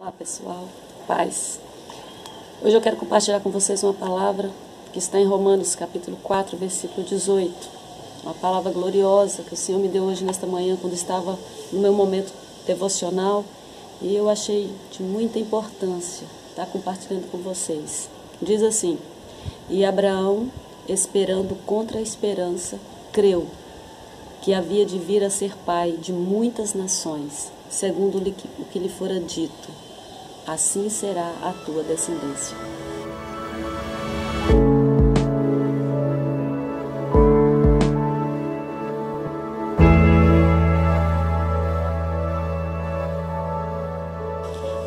Olá pessoal, paz. Hoje eu quero compartilhar com vocês uma palavra que está em Romanos capítulo 4, versículo 18. Uma palavra gloriosa que o Senhor me deu hoje nesta manhã quando estava no meu momento devocional e eu achei de muita importância estar compartilhando com vocês. Diz assim: e Abraão, esperando contra a esperança, creu que havia de vir a ser pai de muitas nações, segundo o que lhe fora dito, assim será a tua descendência.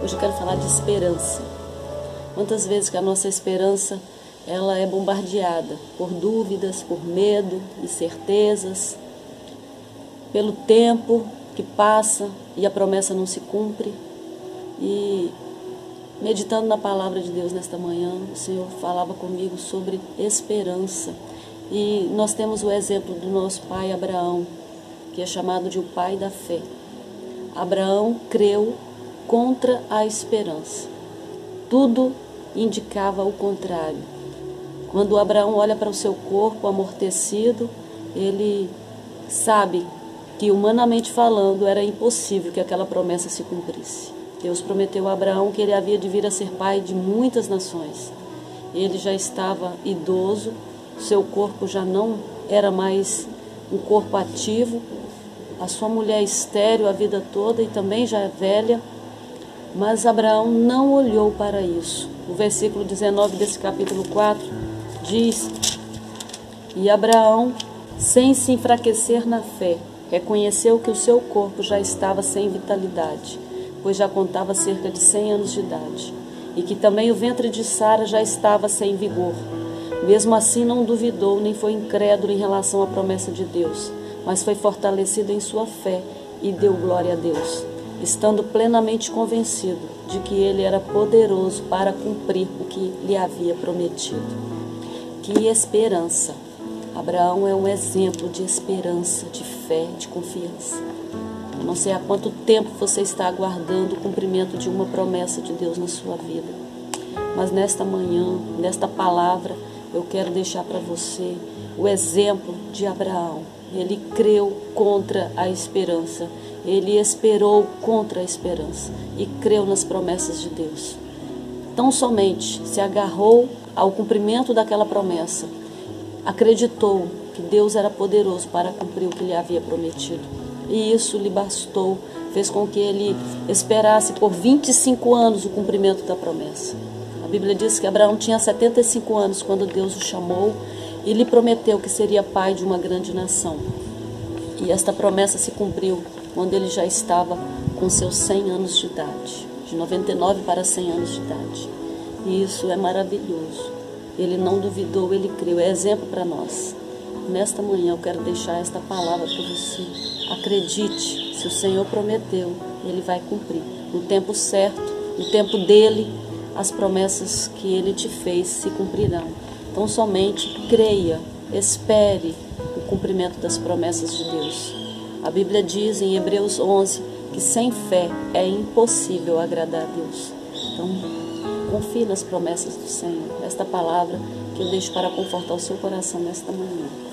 Hoje eu quero falar de esperança. Quantas vezes que a nossa esperança ela é bombardeada por dúvidas, por medo, incertezas, pelo tempo que passa e a promessa não se cumpre. E meditando na palavra de Deus nesta manhã, o Senhor falava comigo sobre esperança. E nós temos o exemplo do nosso pai Abraão, que é chamado de o pai da fé. Abraão creu contra a esperança. Tudo indicava o contrário. Quando Abraão olha para o seu corpo amortecido, ele sabe que, humanamente falando, era impossível que aquela promessa se cumprisse. Deus prometeu a Abraão que ele havia de vir a ser pai de muitas nações. Ele já estava idoso, seu corpo já não era mais um corpo ativo, a sua mulher estéril a vida toda e também já é velha, mas Abraão não olhou para isso. O versículo 19 desse capítulo 4 diz: e Abraão, sem se enfraquecer na fé, reconheceu que o seu corpo já estava sem vitalidade, pois já contava cerca de 100 anos de idade, e que também o ventre de Sara já estava sem vigor. Mesmo assim não duvidou, nem foi incrédulo em relação à promessa de Deus, mas foi fortalecido em sua fé e deu glória a Deus, estando plenamente convencido de que ele era poderoso para cumprir o que lhe havia prometido. Que esperança! Abraão é um exemplo de esperança, de fé, de confiança. Eu não sei há quanto tempo você está aguardando o cumprimento de uma promessa de Deus na sua vida. Mas nesta manhã, nesta palavra, eu quero deixar para você o exemplo de Abraão. Ele creu contra a esperança. Ele esperou contra a esperança e creu nas promessas de Deus. Tão somente se agarrou ao cumprimento daquela promessa. Acreditou que Deus era poderoso para cumprir o que lhe havia prometido. E isso lhe bastou, fez com que ele esperasse por 25 anos o cumprimento da promessa. A Bíblia diz que Abraão tinha 75 anos quando Deus o chamou e lhe prometeu que seria pai de uma grande nação. E esta promessa se cumpriu quando ele já estava com seus 100 anos de idade, de 99 para 100 anos de idade. E isso é maravilhoso. Ele não duvidou, ele creu, é exemplo para nós. Nesta manhã eu quero deixar esta palavra para você. Acredite, se o Senhor prometeu, Ele vai cumprir. No tempo certo, no tempo dEle, as promessas que Ele te fez se cumprirão. Então somente creia, espere o cumprimento das promessas de Deus. A Bíblia diz em Hebreus 11 que sem fé é impossível agradar a Deus. Então confie nas promessas do Senhor. Esta palavra que eu deixo para confortar o seu coração nesta manhã.